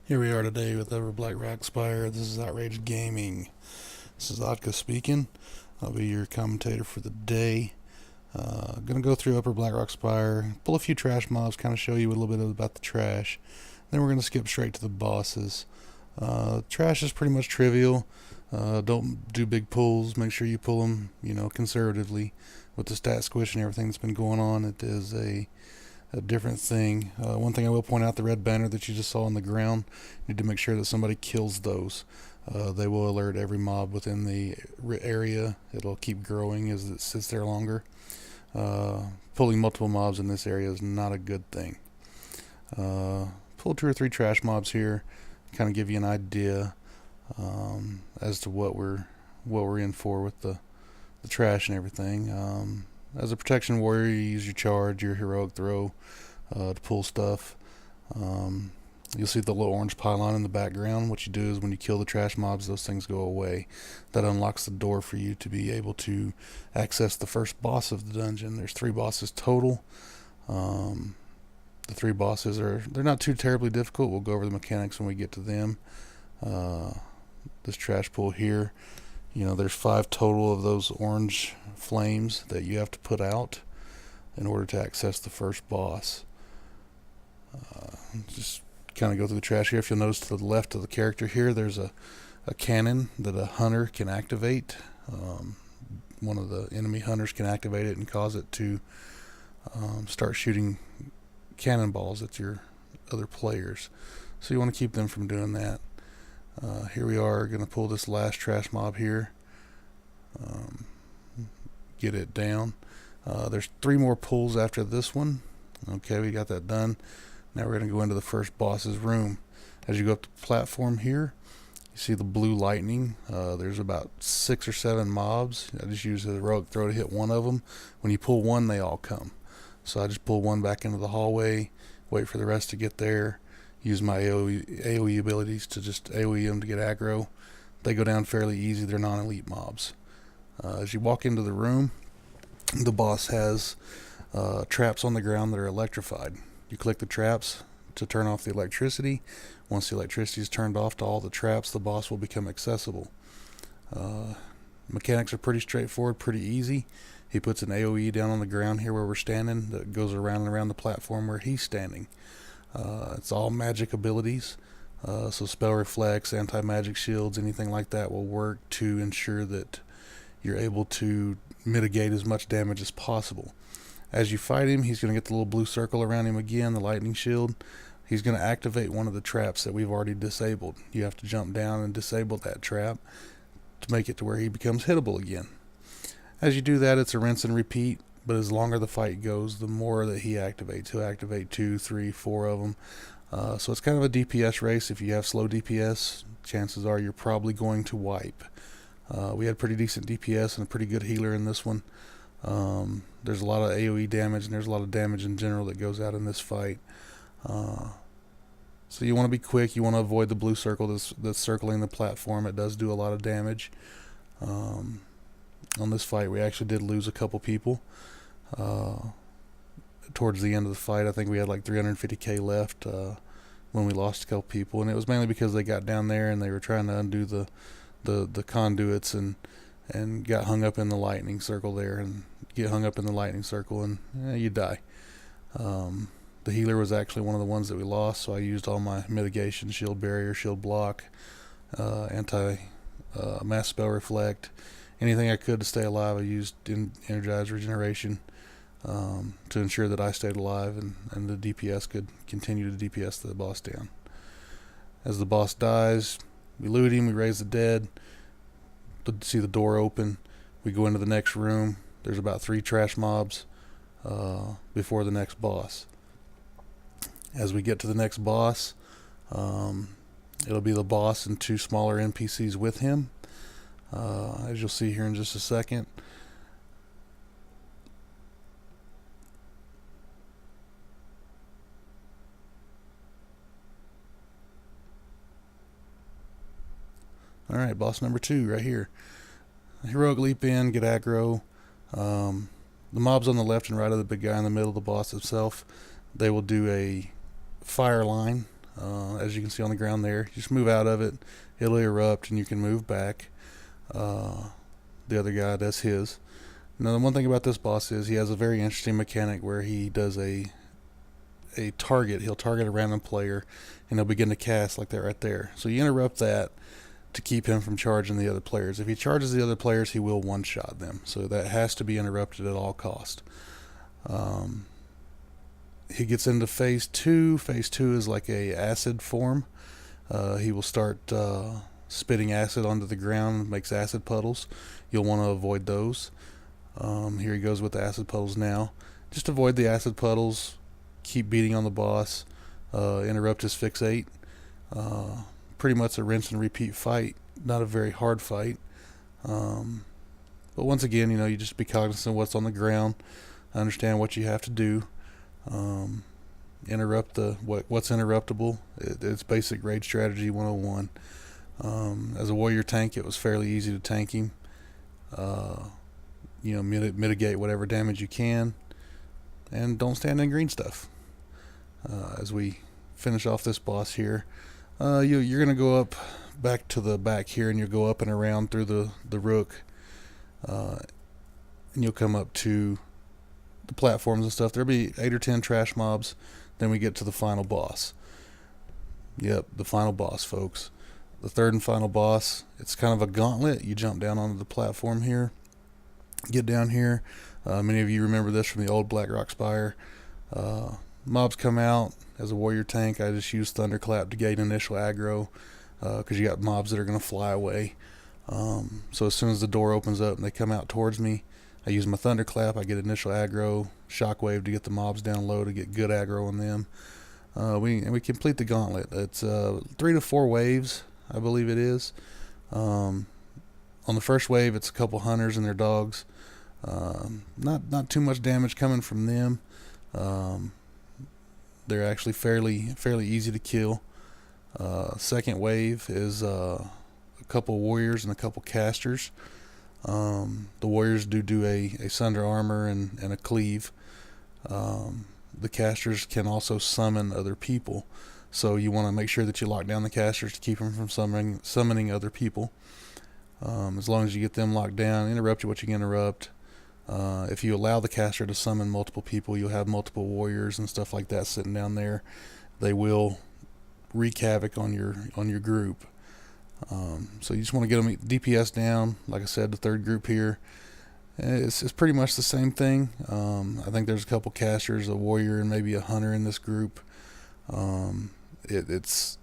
Here we are today with Ever Black Rock Spire. This is Outraged Gaming. This is Otka speaking. I'll be your commentator for the day. Gonna go through Upper Black Rock Spire, pull a few trash mobs, kind of show you a little bit about the trash. Then we're gonna skip straight to the bosses. Trash is pretty much trivial. Don't do big pulls. Make sure you pull them, conservatively. With the stat squish and everything that's been going on, it is a different thing. One thing I will point out, the red banner that you just saw on the ground, you need to make sure that somebody kills those. They will alert every mob within the area. It'll keep growing as it sits there longer. Pulling multiple mobs in this area is not a good thing. Pull 2 or 3 trash mobs here, kind of give you an idea as to what we're in for with the trash and everything. As a protection warrior, you use your charge, your heroic throw to pull stuff. You'll see the little orange pylon in the background. What you do is when you kill the trash mobs, those things go away. That unlocks the door for you to be able to access the first boss of the dungeon. There's 3 bosses total. The 3 bosses they're not too terribly difficult. We'll go over the mechanics when we get to them. This trash pull here, there's 5 total of those orange flames that you have to put out in order to access the first boss. Just kind of go through the trash here. If you'll notice to the left of the character here, there's a cannon that a hunter can activate. One of the enemy hunters can activate it and cause it to start shooting cannonballs at your other players. So you want to keep them from doing that. Here we are going to pull this last trash mob here. Get it down. There's 3 more pulls after this one. Okay, we got that done. Now we're going to go into the first boss's room. As you go up the platform here, you see the blue lightning. There's about 6 or 7 mobs. I just use the heroic throw to hit one of them. When you pull one, they all come. So I just pull one back into the hallway, wait for the rest to get there, use my AoE abilities to just AoE them to get aggro. They go down fairly easy. They're non-elite mobs. As you walk into the room, the boss has traps on the ground that are electrified. You click the traps to turn off the electricity. Once the electricity is turned off to all the traps, the boss will become accessible. Mechanics are pretty straightforward, pretty easy. He puts an AoE down on the ground here where we're standing that goes around and around the platform where he's standing. It's all magic abilities. So spell reflects, anti-magic shields, anything like that will work to ensure that you're able to mitigate as much damage as possible. As you fight him, he's going to get the little blue circle around him again, the lightning shield. He's going to activate one of the traps that we've already disabled. You have to jump down and disable that trap to make it to where he becomes hittable again. As you do that, it's a rinse and repeat, but as longer the fight goes, the more that he activates. He'll activate 2, 3, 4 of them. So it's kind of a DPS race. If you have slow DPS, chances are you're probably going to wipe. We had pretty decent DPS and a pretty good healer in this one. There's a lot of AoE damage and there's a lot of damage in general that goes out in this fight. So you want to be quick. You want to avoid the blue circle that's circling the platform. It does do a lot of damage. On this fight, we actually did lose a couple people. Towards the end of the fight, I think we had like 350k left when we lost a couple people, and it was mainly because they got down there and they were trying to undo the conduits and got hung up in the lightning circle there, and get hung up in the lightning circle and you die. The healer was actually one of the ones that we lost, so I used all my mitigation, shield barrier, shield block, mass spell reflect, anything I could to stay alive. I used energized regeneration to ensure that I stayed alive and the DPS could continue to DPS the boss down. As the boss dies, we loot him, we raise the dead, see the door open, we go into the next room. There's about 3 trash mobs before the next boss. As we get to the next boss, it'll be the boss and 2 smaller NPCs with him. As you'll see here in just a second. Alright, boss number 2 right here. Heroic leap in, get aggro. The mobs on the left and right of the big guy in the middle, the boss himself, they will do a fire line as you can see on the ground there. You just move out of it, it'll erupt, and you can move back. The other guy does his. Now, the one thing about this boss is he has a very interesting mechanic where he does a target. He'll target a random player, and he'll begin to cast like that right there. So you interrupt that to keep him from charging the other players. If he charges the other players, he will one-shot them. So that has to be interrupted at all cost. He gets into phase 2. Phase 2 is like a acid form. He will start spitting acid onto the ground, makes acid puddles. You'll want to avoid those. Here he goes with the acid puddles now. Just avoid the acid puddles. Keep beating on the boss. Interrupt his fixate. Pretty much a rinse and repeat fight. Not a very hard fight. But once again, you just be cognizant of what's on the ground. Understand what you have to do. Interrupt what's interruptible. It's basic raid strategy 101. As a warrior tank, it was fairly easy to tank him. Mitigate whatever damage you can, and don't stand in green stuff. As we finish off this boss here, you're gonna go up back to the back here, and you'll go up and around through the rook, and you'll come up to the platforms and stuff. There'll be 8 or 10 trash mobs. Then we get to the final boss. Yep, the final boss, folks. The third and final boss. It's kind of a gauntlet. You jump down onto the platform here. Get down here. Many of you remember this from the old Black Rock Spire. Mobs come out. As a warrior tank, I just use Thunderclap to gain initial aggro, because you got mobs that are going to fly away. So as soon as the door opens up and they come out towards me, I use my Thunderclap. I get initial aggro, Shockwave to get the mobs down low to get good aggro on them. We complete the gauntlet. It's 3 to 4 waves, I believe it is. On the first wave, it's a couple hunters and their dogs. Not too much damage coming from them. They're actually fairly easy to kill. Second wave is a couple warriors and a couple casters. The warriors do a sunder armor and a cleave. The casters can also summon other people, so you want to make sure that you lock down the casters to keep them from summoning other people. As long as you get them locked down, interrupt what you can interrupt. If you allow the caster to summon multiple people, you'll have multiple warriors and stuff like that sitting down there. They will wreak havoc on your group. So you just want to get them DPS down. Like I said, the third group here, it's pretty much the same thing. I think there's a couple casters, a warrior, and maybe a hunter in this group. It's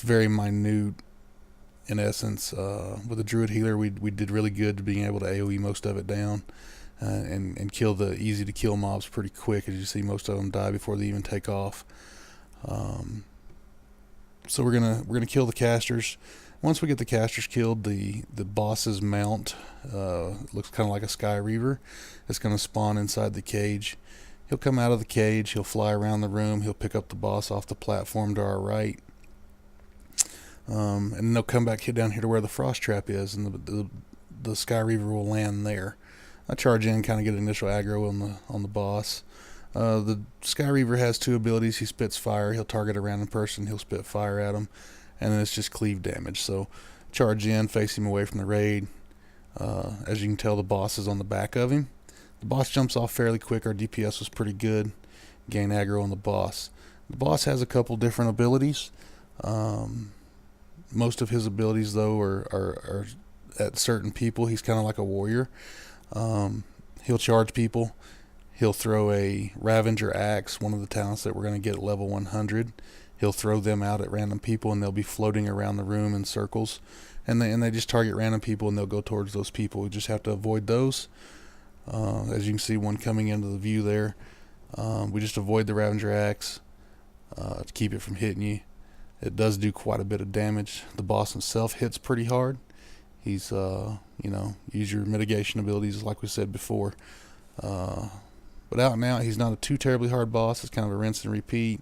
very minute in essence. With a druid healer, we did really good to being able to AoE most of it down, and kill the easy to kill mobs pretty quick. As you see, most of them die before they even take off. So we're gonna kill the casters. Once we get the casters killed, the boss's mount looks kind of like a Sky Reaver. It's going to spawn inside the cage. He'll come out of the cage. He'll fly around the room. He'll pick up the boss off the platform to our right. And then they'll come back down here to where the frost trap is, and the Sky Reaver will land there. I charge in, kind of get initial aggro on the boss. The Sky Reaver has 2 abilities. He spits fire. He'll target a random person. He'll spit fire at him. And then it's just cleave damage. So charge in, face him away from the raid. As you can tell, the boss is on the back of him. The boss jumps off fairly quick. Our DPS was pretty good. Gain aggro on the boss. The boss has a couple different abilities. Most of his abilities, though, are at certain people. He's kind of like a warrior. He'll charge people. He'll throw a Ravager Axe, one of the talents that we're going to get at level 100. He'll throw them out at random people, and they'll be floating around the room in circles. And they just target random people, and they'll go towards those people. We just have to avoid those. As you can see, one coming into the view there. We just avoid the Ravager Axe to keep it from hitting you. It does do quite a bit of damage. The boss himself hits pretty hard. He's, use your mitigation abilities like we said before. But out and out, he's not a too terribly hard boss. It's kind of a rinse and repeat.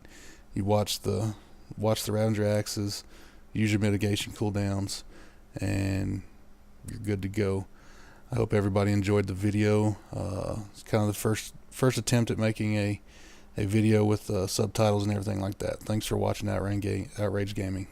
You watch the Ravager Axes, use your mitigation cooldowns, and you're good to go. I hope everybody enjoyed the video. It's kind of the first attempt at making a a video with subtitles and everything like that. Thanks for watching Outrage Gaming.